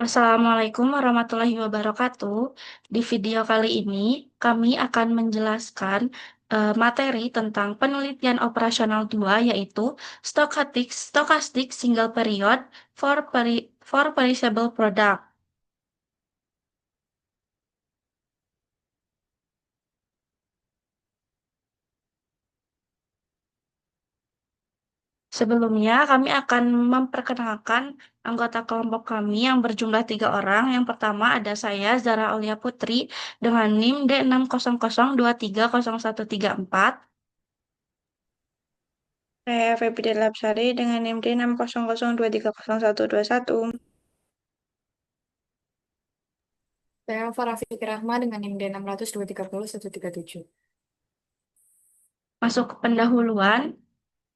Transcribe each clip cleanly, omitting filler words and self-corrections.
Assalamualaikum warahmatullahi wabarakatuh. Di video kali ini, kami akan menjelaskan materi tentang penelitian operasional 2, yaitu Stochastic Single Period for Perishable Product. Sebelumnya, kami akan memperkenalkan anggota kelompok kami yang berjumlah 3 orang. Yang pertama ada saya, Zara Aulia Putri, dengan NIM D600230134. Saya Febri Lapsari dengan NIM D600230121. Saya Farah Fikri Rahma dengan NIM D600230137. Masuk ke pendahuluan,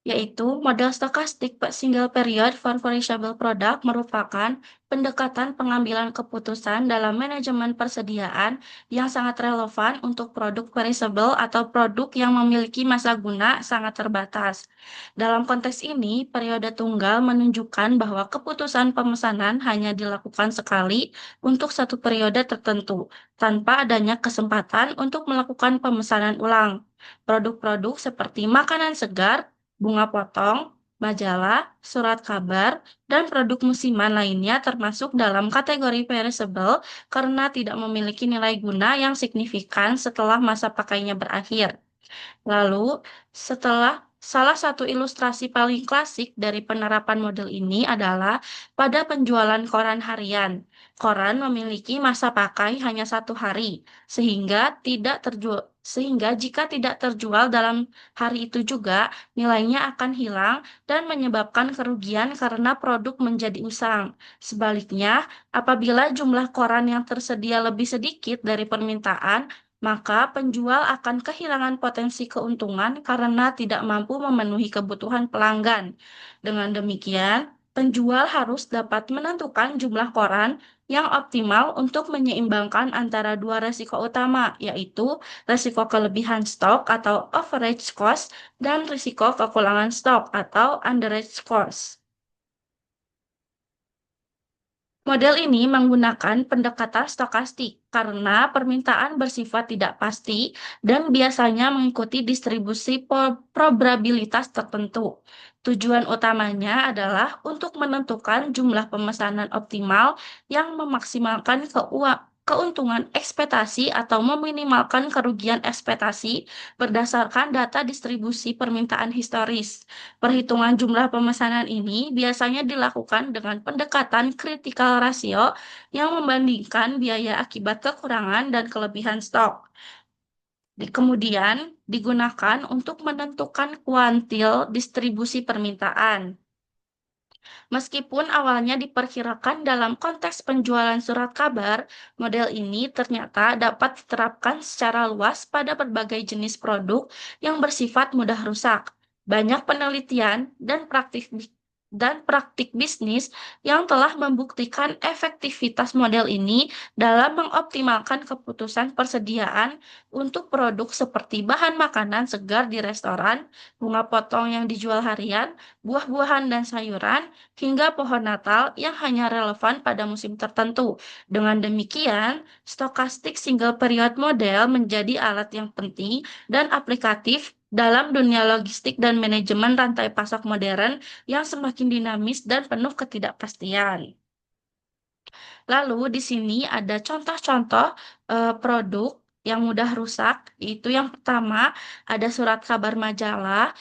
yaitu model stokastik single period for perishable product merupakan pendekatan pengambilan keputusan dalam manajemen persediaan yang sangat relevan untuk produk perishable atau produk yang memiliki masa guna sangat terbatas. Dalam konteks ini, periode tunggal menunjukkan bahwa keputusan pemesanan hanya dilakukan sekali untuk satu periode tertentu, tanpa adanya kesempatan untuk melakukan pemesanan ulang. Produk-produk seperti makanan segar, bunga potong, majalah, surat kabar, dan produk musiman lainnya termasuk dalam kategori perishable karena tidak memiliki nilai guna yang signifikan setelah masa pakainya berakhir. Lalu, setelah salah satu ilustrasi paling klasik dari penerapan model ini adalah pada penjualan koran harian. Koran memiliki masa pakai hanya 1 hari, sehingga jika tidak terjual dalam hari itu juga, nilainya akan hilang dan menyebabkan kerugian karena produk menjadi usang. Sebaliknya, apabila jumlah koran yang tersedia lebih sedikit dari permintaan, maka penjual akan kehilangan potensi keuntungan karena tidak mampu memenuhi kebutuhan pelanggan. Dengan demikian, penjual harus dapat menentukan jumlah koran yang optimal untuk menyeimbangkan antara dua resiko utama, yaitu resiko kelebihan stok atau overage cost dan risiko kekurangan stok atau underage cost. Model ini menggunakan pendekatan stokastik karena permintaan bersifat tidak pasti dan biasanya mengikuti distribusi probabilitas tertentu. Tujuan utamanya adalah untuk menentukan jumlah pemesanan optimal yang memaksimalkan keuntungan ekspektasi atau meminimalkan kerugian ekspektasi berdasarkan data distribusi permintaan historis. Perhitungan jumlah pemesanan ini biasanya dilakukan dengan pendekatan critical ratio yang membandingkan biaya akibat kekurangan dan kelebihan stok. Kemudian digunakan untuk menentukan kuantil distribusi permintaan. Meskipun awalnya diperkirakan dalam konteks penjualan surat kabar, model ini ternyata dapat diterapkan secara luas pada berbagai jenis produk yang bersifat mudah rusak. Banyak penelitian dan praktik bisnis yang telah membuktikan efektivitas model ini dalam mengoptimalkan keputusan persediaan untuk produk seperti bahan makanan segar di restoran, bunga potong yang dijual harian, buah-buahan dan sayuran, hingga pohon Natal yang hanya relevan pada musim tertentu. Dengan demikian, stokastik single period model menjadi alat yang penting dan aplikatif dalam dunia logistik dan manajemen rantai pasok modern yang semakin dinamis dan penuh ketidakpastian. Lalu di sini ada contoh-contoh produk yang mudah rusak. Itu yang pertama ada surat kabar majalah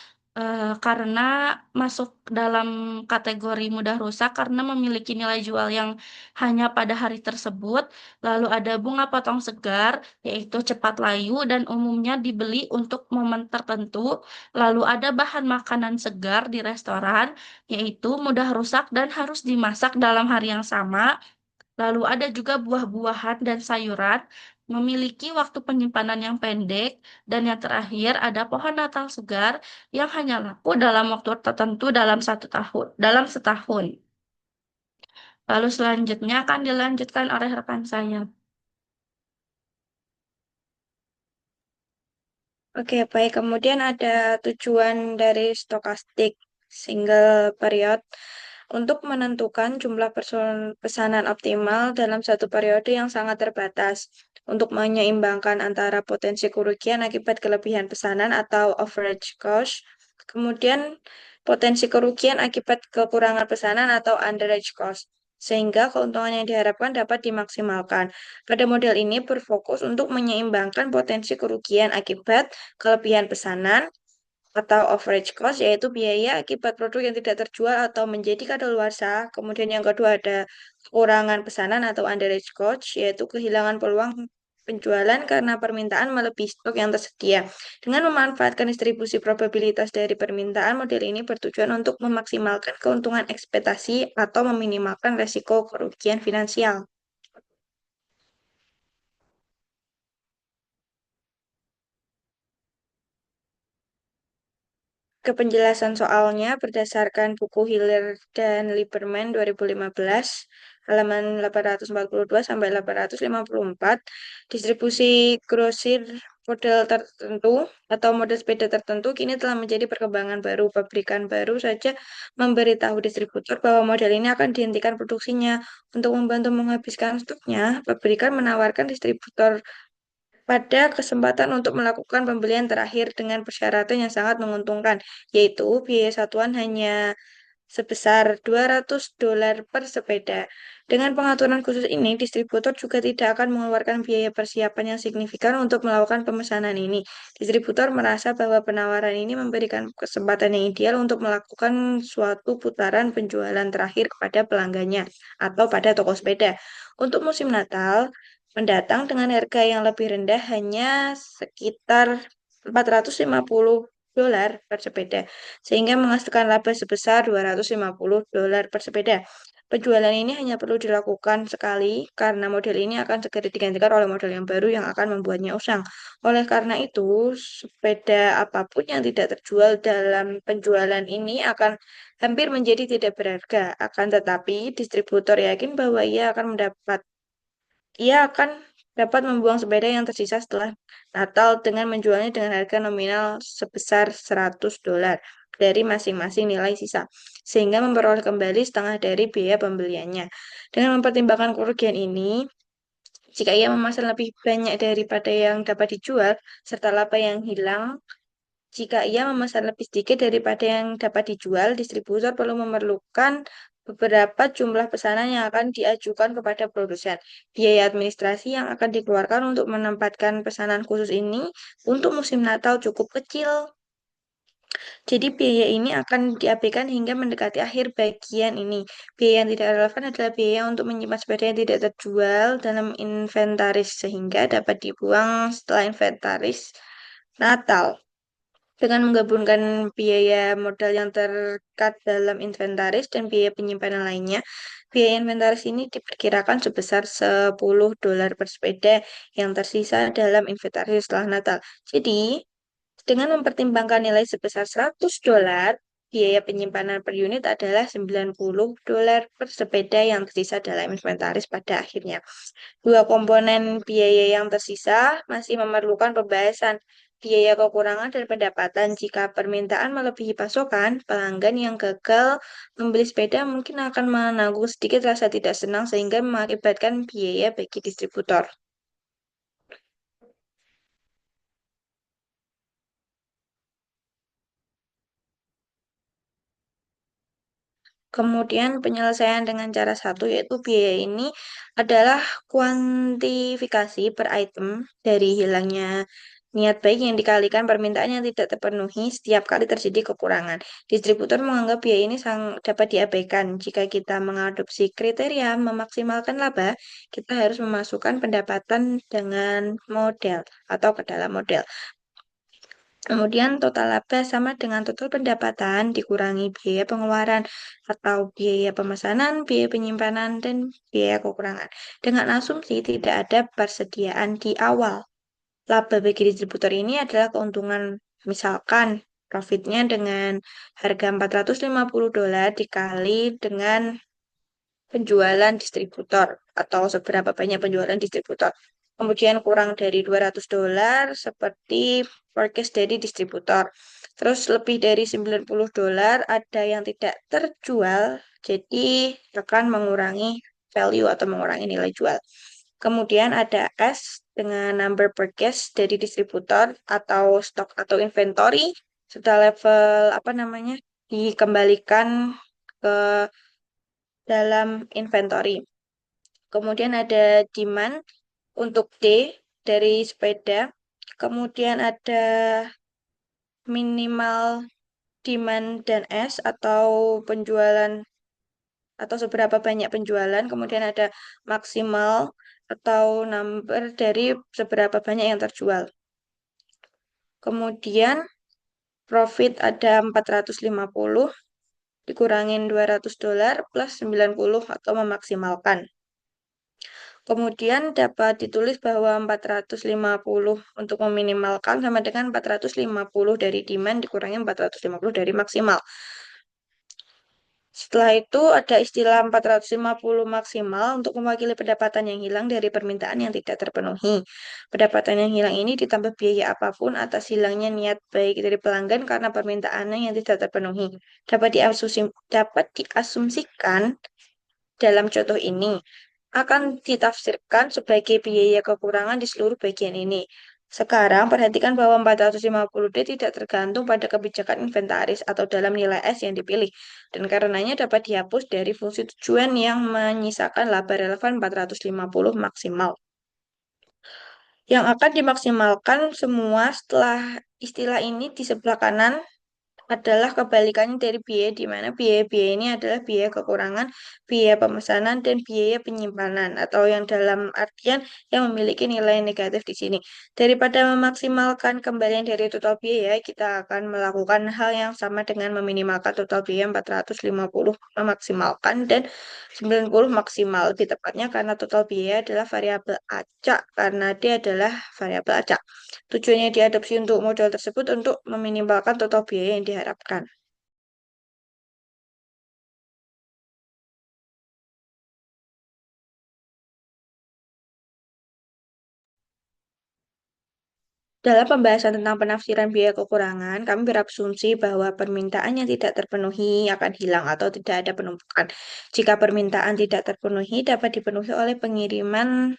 karena masuk dalam kategori mudah rusak karena memiliki nilai jual yang hanya pada hari tersebut. Lalu ada bunga potong segar yaitu cepat layu dan umumnya dibeli untuk momen tertentu. Lalu ada bahan makanan segar di restoran yaitu mudah rusak dan harus dimasak dalam hari yang sama. Lalu ada juga buah-buahan dan sayuran memiliki waktu penyimpanan yang pendek. Dan yang terakhir ada pohon Natal segar yang hanya laku dalam waktu tertentu dalam setahun. Lalu selanjutnya akan dilanjutkan oleh rekan saya. Oke, baik. Kemudian ada tujuan dari stokastik single period. untuk menentukan jumlah pesanan optimal dalam satu periode yang sangat terbatas, untuk menyeimbangkan antara potensi kerugian akibat kelebihan pesanan atau average cost, kemudian potensi kerugian akibat kekurangan pesanan atau underage cost, sehingga keuntungan yang diharapkan dapat dimaksimalkan. Pada model ini berfokus untuk menyeimbangkan potensi kerugian akibat kelebihan pesanan atau average cost, yaitu biaya akibat produk yang tidak terjual atau menjadi kadaluarsa. Kemudian yang kedua ada kekurangan pesanan atau underage cost, yaitu kehilangan peluang penjualan karena permintaan melebihi stok yang tersedia. Dengan memanfaatkan distribusi probabilitas dari permintaan, model ini bertujuan untuk memaksimalkan keuntungan ekspektasi atau meminimalkan resiko kerugian finansial. Ke penjelasan soalnya berdasarkan buku Hiller dan Lieberman 2015, halaman 842 sampai 854, distribusi grosir model tertentu atau model sepeda tertentu kini telah menjadi perkembangan baru. Pabrikan baru saja memberitahu distributor bahwa model ini akan dihentikan produksinya. Untuk membantu menghabiskan stoknya, pabrikan menawarkan distributor pada kesempatan untuk melakukan pembelian terakhir dengan persyaratan yang sangat menguntungkan, yaitu biaya satuan hanya sebesar $200 per sepeda. Dengan pengaturan khusus ini, distributor juga tidak akan mengeluarkan biaya persiapan yang signifikan untuk melakukan pemesanan ini. Distributor merasa bahwa penawaran ini memberikan kesempatan yang ideal untuk melakukan suatu putaran penjualan terakhir kepada pelanggannya atau pada toko sepeda. Untuk musim Natal mendatang dengan harga yang lebih rendah hanya sekitar $450 per sepeda, sehingga menghasilkan laba sebesar $250 per sepeda. Penjualan ini hanya perlu dilakukan sekali karena model ini akan segera digantikan oleh model yang baru yang akan membuatnya usang. Oleh karena itu, sepeda apapun yang tidak terjual dalam penjualan ini akan hampir menjadi tidak berharga. Akan tetapi, distributor yakin bahwa ia akan dapat membuang sepeda yang tersisa setelah Natal dengan menjualnya dengan harga nominal sebesar $100 dari masing-masing nilai sisa, sehingga memperoleh kembali setengah dari biaya pembeliannya. Dengan mempertimbangkan kerugian ini, jika ia memesan lebih banyak daripada yang dapat dijual, serta laba yang hilang, jika ia memesan lebih sedikit daripada yang dapat dijual, distributor perlu memerlukan beberapa jumlah pesanan yang akan diajukan kepada produsen. Biaya administrasi yang akan dikeluarkan untuk menempatkan pesanan khusus ini untuk musim Natal cukup kecil. Jadi biaya ini akan diabaikan hingga mendekati akhir bagian ini. Biaya yang tidak relevan adalah biaya untuk menyimpan sepeda yang tidak terjual dalam inventaris sehingga dapat dibuang setelah inventaris Natal. Dengan menggabungkan biaya modal yang terkat dalam inventaris dan biaya penyimpanan lainnya, biaya inventaris ini diperkirakan sebesar $10 per sepeda yang tersisa dalam inventaris setelah Natal. Jadi, dengan mempertimbangkan nilai sebesar $100, biaya penyimpanan per unit adalah $90 per sepeda yang tersisa dalam inventaris pada akhirnya. Dua komponen biaya yang tersisa masih memerlukan pembahasan. Biaya kekurangan dan pendapatan. Jika permintaan melebihi pasokan, pelanggan yang gagal membeli sepeda mungkin akan menanggung sedikit rasa tidak senang sehingga mengakibatkan biaya bagi distributor. Kemudian penyelesaian dengan cara satu yaitu biaya ini adalah kuantifikasi per item dari hilangnya niat baik yang dikalikan permintaan yang tidak terpenuhi setiap kali terjadi kekurangan. Distributor menganggap biaya ini dapat diabaikan. Jika kita mengadopsi kriteria memaksimalkan laba, kita harus memasukkan pendapatan dengan model atau ke dalam model. Kemudian total laba sama dengan total pendapatan dikurangi biaya pengeluaran atau biaya pemesanan, biaya penyimpanan, dan biaya kekurangan. Dengan asumsi tidak ada persediaan di awal. Laba bagi distributor ini adalah keuntungan, misalkan profitnya dengan harga $450 dikali dengan penjualan distributor atau seberapa banyak penjualan distributor. Kemudian kurang dari $200 seperti forecast dari distributor. Terus lebih dari $90 ada yang tidak terjual Jadi akan mengurangi value atau mengurangi nilai jual. Kemudian ada S dengan number purchase dari distributor atau stok atau inventory sudah level apa namanya dikembalikan ke dalam inventory. Kemudian ada demand untuk D dari sepeda. Kemudian ada minimal demand dan S atau penjualan atau seberapa banyak penjualan. Kemudian ada maksimal atau number dari seberapa banyak yang terjual. Kemudian profit ada 450 dikurangin $200 plus 90 atau memaksimalkan. Kemudian dapat ditulis bahwa 450 untuk meminimalkan sama dengan 450 dari demand dikurangi 450 dari maksimal. Setelah itu ada istilah 450 maksimal untuk mewakili pendapatan yang hilang dari permintaan yang tidak terpenuhi. Pendapatan yang hilang ini ditambah biaya apapun atas hilangnya niat baik dari pelanggan karena permintaannya yang tidak terpenuhi. Dapat diasumsikan dalam contoh ini akan ditafsirkan sebagai biaya kekurangan di seluruh bagian ini. Sekarang perhatikan bahwa 450D tidak tergantung pada kebijakan inventaris atau dalam nilai S yang dipilih, dan karenanya dapat dihapus dari fungsi tujuan yang menyisakan laba relevan 450 maksimal. Yang akan dimaksimalkan semua setelah istilah ini di sebelah kanan adalah kebalikannya dari biaya, di mana biaya-biaya ini adalah biaya kekurangan, biaya pemesanan, dan biaya penyimpanan, atau yang dalam artian yang memiliki nilai negatif di sini. Daripada memaksimalkan kembalian dari total biaya, kita akan melakukan hal yang sama dengan meminimalkan total biaya 450 memaksimalkan dan 90 maksimal. Lebih tepatnya karena total biaya adalah variabel acak, karena dia adalah variabel acak. Tujuannya diadopsi untuk model tersebut untuk meminimalkan total biaya yang diharapkan. Dalam pembahasan tentang penafsiran biaya kekurangan, kami berasumsi bahwa permintaan yang tidak terpenuhi akan hilang atau tidak ada penumpukan. Jika permintaan tidak terpenuhi, dapat dipenuhi oleh pengiriman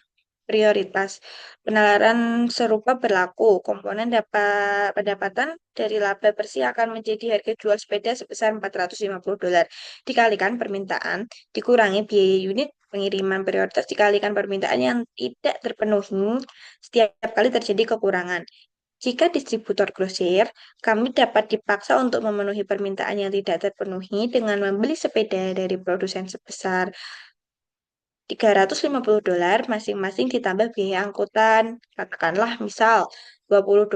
prioritas. Penalaran serupa berlaku. Komponen dapat pendapatan dari laba bersih akan menjadi harga jual sepeda sebesar $450 dikalikan permintaan dikurangi biaya unit pengiriman prioritas dikalikan permintaan yang tidak terpenuhi setiap kali terjadi kekurangan. Jika distributor grosir, kami dapat dipaksa untuk memenuhi permintaan yang tidak terpenuhi dengan membeli sepeda dari produsen sebesar $350 masing-masing ditambah biaya angkutan. Katakanlah misal $20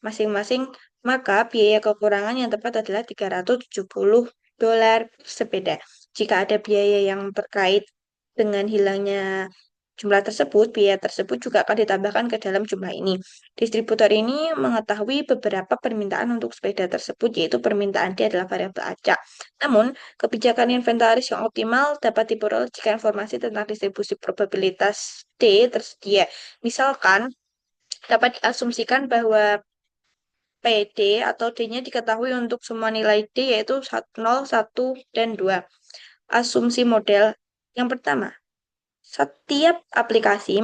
masing-masing, maka biaya kekurangan yang tepat adalah $370 per sepeda. Jika ada biaya yang terkait dengan hilangnya jumlah tersebut, biaya tersebut juga akan ditambahkan ke dalam jumlah ini. Distributor ini mengetahui beberapa permintaan untuk sepeda tersebut, yaitu permintaan D adalah variabel acak. Namun, kebijakan inventaris yang optimal dapat diperoleh jika informasi tentang distribusi probabilitas D tersedia. Misalkan, dapat diasumsikan bahwa PD atau D-nya diketahui untuk semua nilai D yaitu 0, 1, dan 2. Asumsi model yang pertama, setiap aplikasi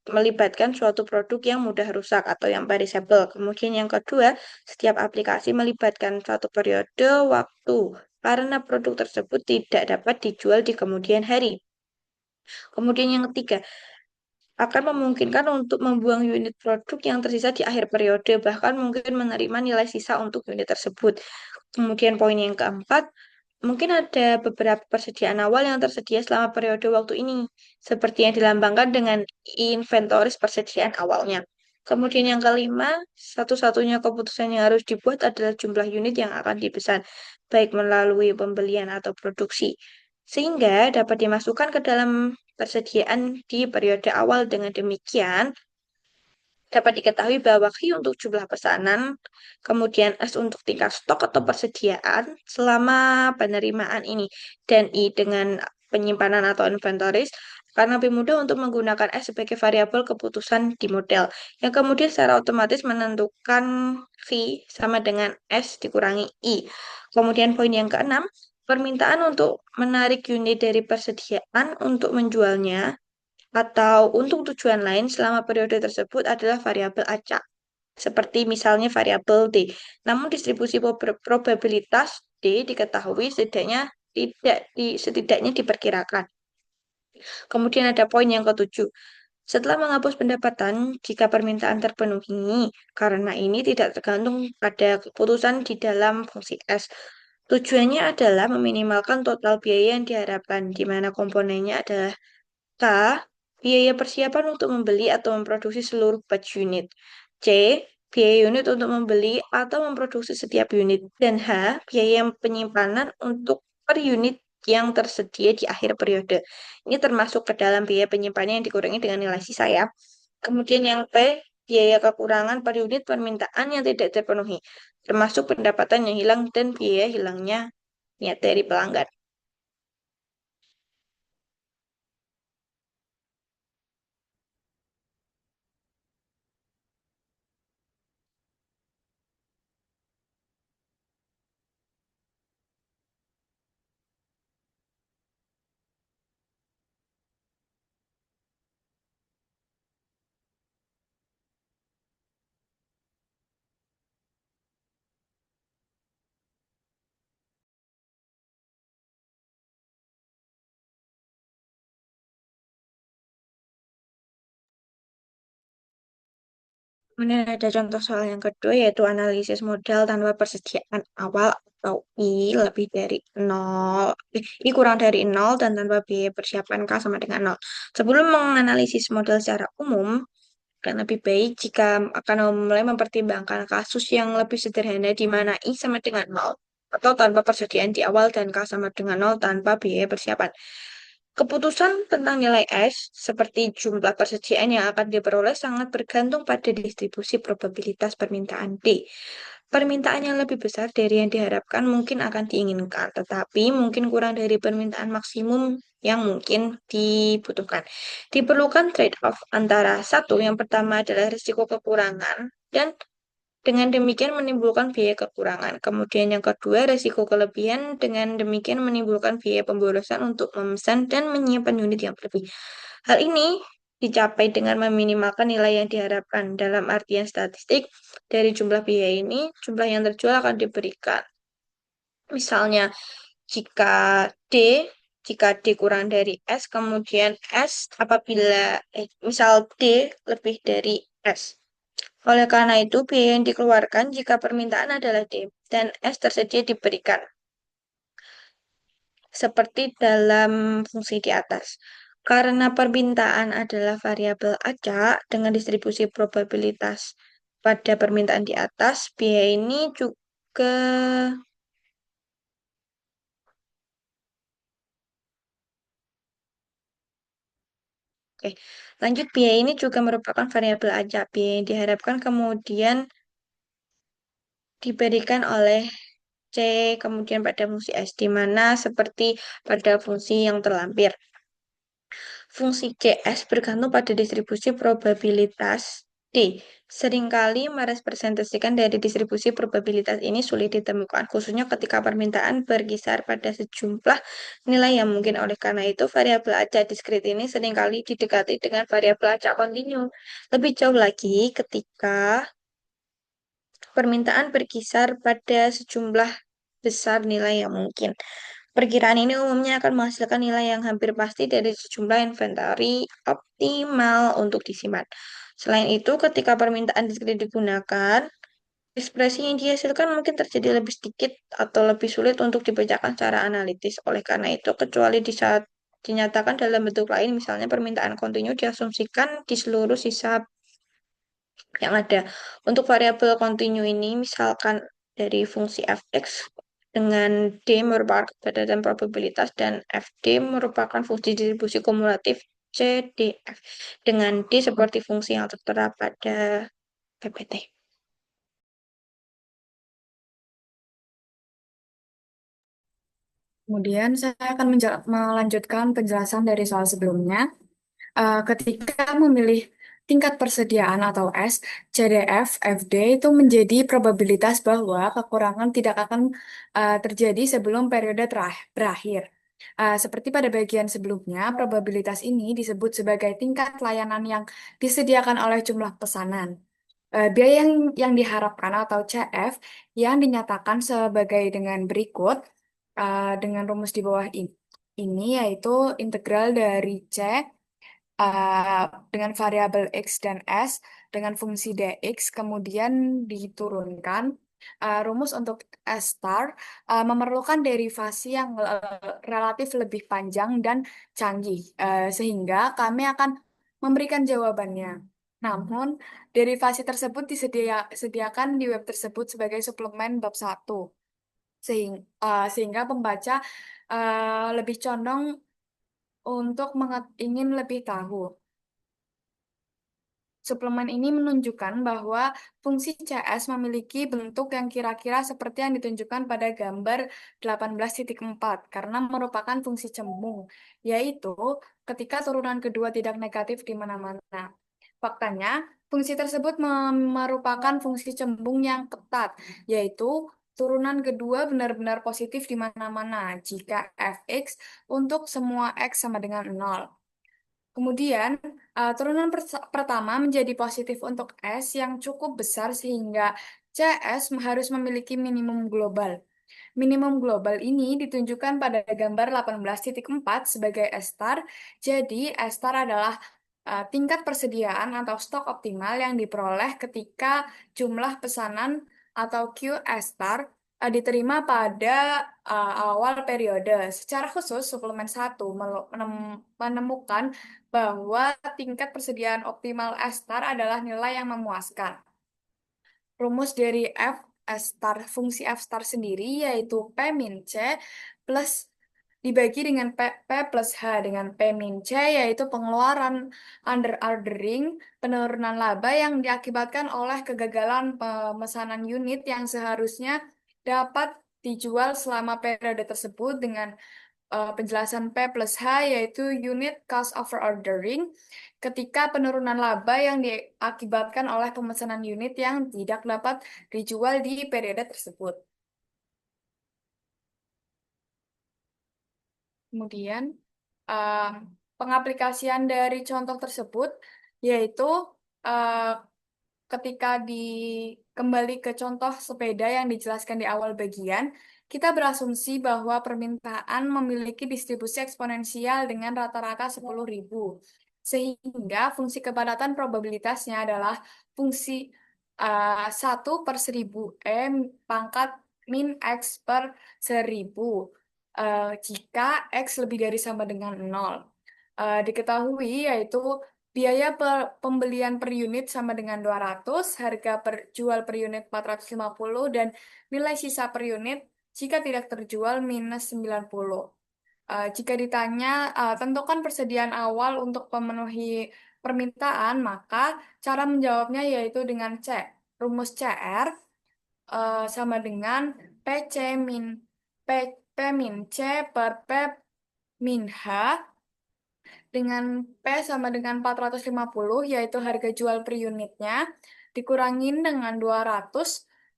melibatkan suatu produk yang mudah rusak atau yang perishable. Kemudian yang kedua, setiap aplikasi melibatkan suatu periode waktu karena produk tersebut tidak dapat dijual di kemudian hari. Kemudian yang ketiga, akan memungkinkan untuk membuang unit produk yang tersisa di akhir periode, bahkan mungkin menerima nilai sisa untuk unit tersebut. Kemudian poin yang keempat, mungkin ada beberapa persediaan awal yang tersedia selama periode waktu ini, seperti yang dilambangkan dengan inventoris persediaan awalnya. Kemudian yang kelima, satu-satunya keputusan yang harus dibuat adalah jumlah unit yang akan dipesan, baik melalui pembelian atau produksi, sehingga dapat dimasukkan ke dalam persediaan di periode awal. Dengan demikian, dapat diketahui bahwa Q untuk jumlah pesanan, kemudian S untuk tingkat stok atau persediaan selama penerimaan ini, dan I dengan penyimpanan atau inventories, karena lebih mudah untuk menggunakan S sebagai variabel keputusan di model, yang kemudian secara otomatis menentukan V sama dengan S dikurangi I. Kemudian poin yang keenam, Permintaan untuk menarik unit dari persediaan untuk menjualnya atau untuk tujuan lain selama periode tersebut adalah variabel acak, seperti misalnya variabel D. Namun distribusi probabilitas D diketahui setidaknya diperkirakan. Kemudian ada poin yang ketujuh. Setelah menghapus pendapatan jika permintaan terpenuhi, karena ini tidak tergantung pada keputusan di dalam fungsi S. Tujuannya adalah meminimalkan total biaya yang diharapkan, di mana komponennya adalah K, biaya persiapan untuk membeli atau memproduksi seluruh batch unit. C, biaya unit untuk membeli atau memproduksi setiap unit. Dan H, biaya penyimpanan untuk per unit yang tersedia di akhir periode. Ini termasuk ke dalam biaya penyimpanan yang dikurangi dengan nilai sisa ya. Kemudian yang P, biaya kekurangan per unit permintaan yang tidak terpenuhi, termasuk pendapatan yang hilang dan biaya hilangnya niat dari pelanggan. Kemudian ada contoh soal yang kedua yaitu analisis modal tanpa persediaan awal atau I lebih dari 0, I kurang dari 0 dan tanpa biaya persiapan K sama dengan 0. Sebelum menganalisis modal secara umum, akan lebih baik jika akan mulai mempertimbangkan kasus yang lebih sederhana di mana I sama dengan 0 atau tanpa persediaan di awal dan K sama dengan 0 tanpa biaya persiapan. Keputusan tentang nilai S, seperti jumlah persediaan yang akan diperoleh, sangat bergantung pada distribusi probabilitas permintaan D. Permintaan yang lebih besar dari yang diharapkan mungkin akan diinginkan, tetapi mungkin kurang dari permintaan maksimum yang mungkin dibutuhkan. Diperlukan trade-off antara satu, yang pertama adalah risiko kekurangan, dan dengan demikian menimbulkan biaya kekurangan. Kemudian yang kedua, resiko kelebihan. Dengan demikian menimbulkan biaya pemborosan untuk memesan dan menyimpan unit yang berlebih. Hal ini dicapai dengan meminimalkan nilai yang diharapkan. Dalam artian statistik, dari jumlah biaya ini, jumlah yang terjual akan diberikan. Misalnya, jika D, jika D kurang dari S, kemudian S misal D lebih dari S. Oleh karena itu, biaya yang dikeluarkan jika permintaan adalah D dan S tersedia diberikan, seperti dalam fungsi di atas. Karena permintaan adalah variabel acak dengan distribusi probabilitas pada permintaan di atas, biaya ini juga. Oke, lanjut, biaya ini juga merupakan variabel acak. Biaya yang diharapkan kemudian diberikan oleh C, kemudian pada fungsi S, di mana seperti pada fungsi yang terlampir. Fungsi CS bergantung pada distribusi probabilitas D. Seringkali merepresentasikan dari distribusi probabilitas ini sulit ditemukan, khususnya ketika permintaan berkisar pada sejumlah nilai yang mungkin. Oleh karena itu, variabel acak diskrit ini seringkali didekati dengan variabel acak kontinu. Lebih jauh lagi, ketika permintaan berkisar pada sejumlah besar nilai yang mungkin. Perkiraan ini umumnya akan menghasilkan nilai yang hampir pasti dari sejumlah inventory optimal untuk disimpan. Selain itu, ketika permintaan diskrit digunakan, ekspresi yang dihasilkan mungkin terjadi lebih sedikit atau lebih sulit untuk dibacakan secara analitis. Oleh karena itu, kecuali di saat dinyatakan dalam bentuk lain, misalnya permintaan kontinu diasumsikan di seluruh sisa yang ada. Untuk variabel kontinu ini, misalkan dari fungsi fx dengan D merupakan kepadatan probabilitas dan Fd merupakan fungsi distribusi kumulatif CDF dengan D seperti fungsi yang tertera pada PPT. Kemudian saya akan melanjutkan penjelasan dari soal sebelumnya. Ketika memilih tingkat persediaan atau S, CDF, FD itu menjadi probabilitas bahwa kekurangan tidak akan terjadi sebelum periode berakhir. Seperti pada bagian sebelumnya, probabilitas ini disebut sebagai tingkat layanan yang disediakan oleh jumlah pesanan. Biaya yang diharapkan atau CF yang dinyatakan sebagai dengan berikut dengan rumus di bawah ini yaitu integral dari C dengan variabel X dan S dengan fungsi dx kemudian diturunkan. Rumus untuk S star memerlukan derivasi yang relatif lebih panjang dan canggih, sehingga kami akan memberikan jawabannya. Namun, derivasi tersebut disediakan di web tersebut sebagai suplemen bab 1, sehingga pembaca lebih condong untuk ingin lebih tahu. Suplemen ini menunjukkan bahwa fungsi CS memiliki bentuk yang kira-kira seperti yang ditunjukkan pada gambar 18.4 karena merupakan fungsi cembung, yaitu ketika turunan kedua tidak negatif di mana-mana. Faktanya, fungsi tersebut merupakan fungsi cembung yang ketat, yaitu turunan kedua benar-benar positif di mana-mana jika fx untuk semua x sama dengan 0. Kemudian, turunan pertama menjadi positif untuk S yang cukup besar sehingga CS harus memiliki minimum global. Minimum global ini ditunjukkan pada gambar 18.4 sebagai S star. Jadi, S star adalah tingkat persediaan atau stok optimal yang diperoleh ketika jumlah pesanan atau QS star diterima pada awal periode. Secara khusus, suplemen 1 menemukan bahwa tingkat persediaan optimal S star adalah nilai yang memuaskan. Rumus dari F star, fungsi F star sendiri yaitu P min C plus dibagi dengan P plus H dengan P min C yaitu pengeluaran under ordering, penurunan laba yang diakibatkan oleh kegagalan pemesanan unit yang seharusnya dapat dijual selama periode tersebut dengan penjelasan P plus H yaitu unit cost over ordering ketika penurunan laba yang diakibatkan oleh pemesanan unit yang tidak dapat dijual di periode tersebut. Kemudian eh, pengaplikasian dari contoh tersebut yaitu eh, ketika kembali ke contoh sepeda yang dijelaskan di awal bagian, kita berasumsi bahwa permintaan memiliki distribusi eksponensial dengan rata-rata 10.000. Sehingga fungsi kepadatan probabilitasnya adalah fungsi 1 per 1000 pangkat min X per 1000 jika X lebih dari sama dengan 0. Diketahui yaitu biaya pembelian per unit sama dengan 200, harga jual per unit 450, dan nilai sisa per unit jika tidak terjual minus 90. Jika ditanya, tentukan persediaan awal untuk memenuhi permintaan, maka cara menjawabnya yaitu dengan C. Rumus CR sama dengan PC min P, P min C per P min H dengan P sama dengan 450 yaitu harga jual per unitnya dikurangin dengan 200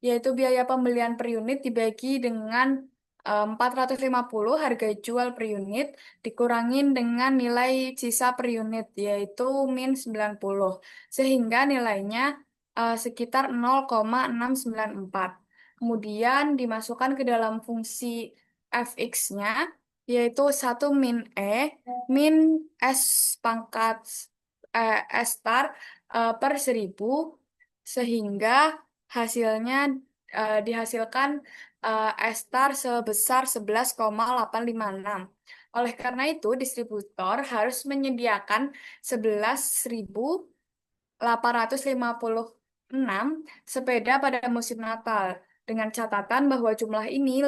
yaitu biaya pembelian per unit dibagi dengan 450 harga jual per unit dikurangin dengan nilai sisa per unit yaitu min 90 sehingga nilainya sekitar 0,694. Kemudian dimasukkan ke dalam fungsi fx-nya yaitu 1 min min S pangkat S star per 1000 sehingga hasilnya dihasilkan S star sebesar 11,856. Oleh karena itu, distributor harus menyediakan 11.856 sepeda pada musim Natal dengan catatan bahwa jumlah ini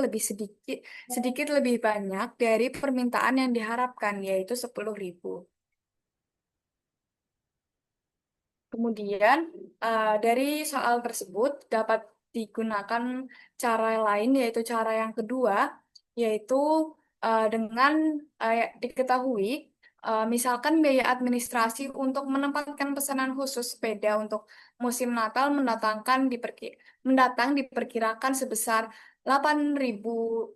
sedikit lebih banyak dari permintaan yang diharapkan, yaitu 10.000. Kemudian, dari soal tersebut dapat digunakan cara lain, yaitu cara yang kedua, yaitu dengan diketahui Misalkan biaya administrasi untuk menempatkan pesanan khusus sepeda untuk musim Natal mendatang diperkirakan sebesar 8.000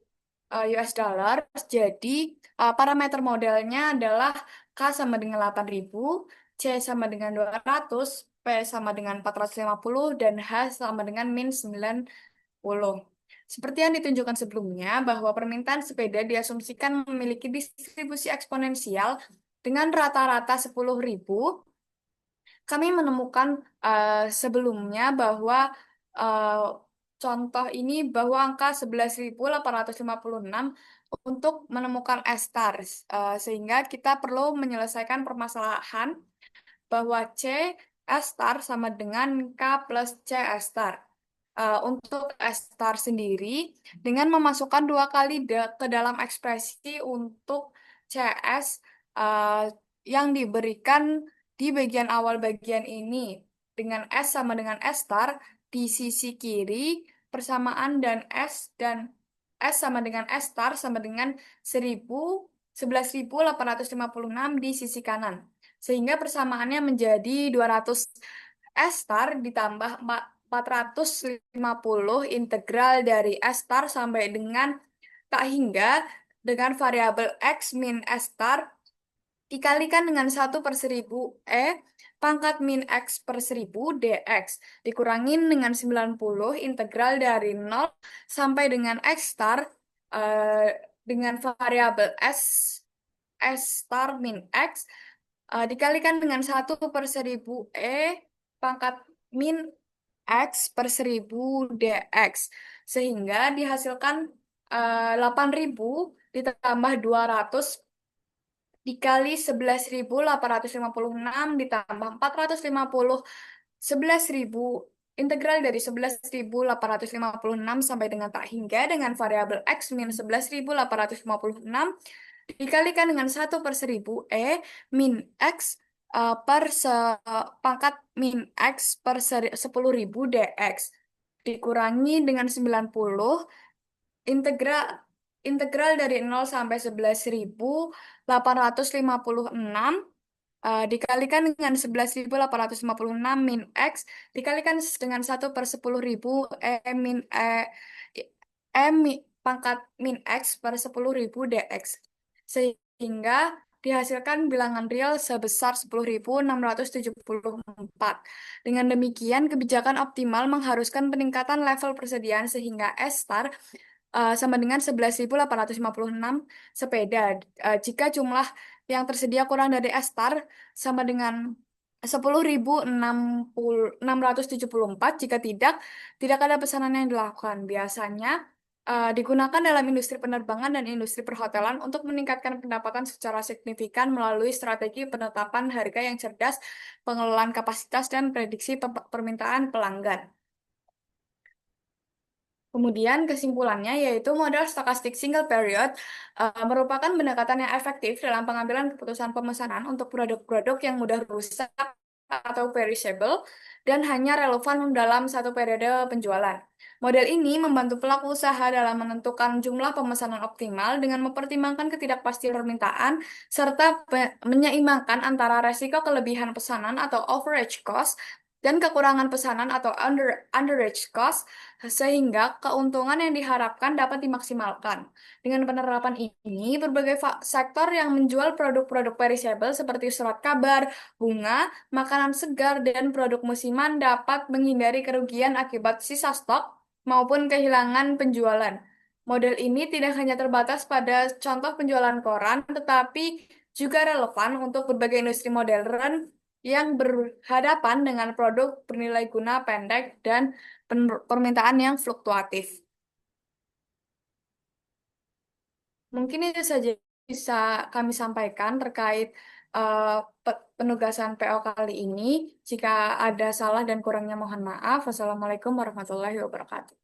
US dollar. Jadi parameter modelnya adalah K sama dengan 8.000, C sama dengan 200, P sama dengan 450, dan H sama dengan min 90. Seperti yang ditunjukkan sebelumnya, bahwa permintaan sepeda diasumsikan memiliki distribusi eksponensial dengan rata-rata 10.000. Kami menemukan sebelumnya bahwa eh, contoh ini bahwa angka 11.856 untuk menemukan S-stars. Sehingga kita perlu menyelesaikan permasalahan bahwa C S-star sama dengan K plus C S-star. Untuk S-star sendiri, dengan memasukkan dua kali ke dalam ekspresi untuk CS uh, yang diberikan di bagian awal bagian ini, dengan S sama dengan S-star, di sisi kiri persamaan dan S sama dengan S-star sama dengan 11.856 di sisi kanan. Sehingga persamaannya menjadi 200 S star ditambah 450 integral dari S star sampai dengan tak hingga dengan variabel X min S star dikalikan dengan 1/1000 pangkat min X per 1000 dx dikurangin dengan 90 integral dari 0 sampai dengan X star eh, dengan variabel S star min X dikalikan dengan 1/1000 pangkat min X per 1000 dx. Sehingga dihasilkan 8.000 ditambah 200 dikali 11.856 ditambah 450 11.000 integral dari 11.856 sampai dengan tak hingga dengan variabel X min 11.856 dikalikan dengan 1/1000 min X pangkat min X per 10.000 dx dikurangi dengan 90 integral integral dari 0 sampai 11.856 dikalikan dengan 11.856 min X dikalikan dengan 1/10.000 min pangkat min X per 10.000 dx. Sehingga dihasilkan bilangan real sebesar 10.674. Dengan demikian, kebijakan optimal mengharuskan peningkatan level persediaan sehingga S-star sama dengan 11.856 sepeda. Jika jumlah yang tersedia kurang dari S-star sama dengan 10.674, jika tidak ada pesanan yang dilakukan. Biasanya digunakan dalam industri penerbangan dan industri perhotelan untuk meningkatkan pendapatan secara signifikan melalui strategi penetapan harga yang cerdas, pengelolaan kapasitas, dan prediksi permintaan pelanggan. Kemudian kesimpulannya yaitu model stokastik single period merupakan pendekatan yang efektif dalam pengambilan keputusan pemesanan untuk produk-produk yang mudah rusak atau perishable dan hanya relevan dalam satu periode penjualan. Model ini membantu pelaku usaha dalam menentukan jumlah pemesanan optimal dengan mempertimbangkan ketidakpastian permintaan serta menyeimbangkan antara resiko kelebihan pesanan atau overage cost dan kekurangan pesanan atau underage cost sehingga keuntungan yang diharapkan dapat dimaksimalkan. Dengan penerapan ini, berbagai sektor yang menjual produk-produk perishable seperti surat kabar, bunga, makanan segar, dan produk musiman dapat menghindari kerugian akibat sisa stok maupun kehilangan penjualan. Model ini tidak hanya terbatas pada contoh penjualan koran, tetapi juga relevan untuk berbagai industri modern yang berhadapan dengan produk bernilai guna pendek dan permintaan yang fluktuatif. Mungkin itu saja bisa kami sampaikan terkait eh, penugasan PO kali ini. Jika ada salah dan kurangnya mohon maaf. Wassalamualaikum warahmatullahi wabarakatuh.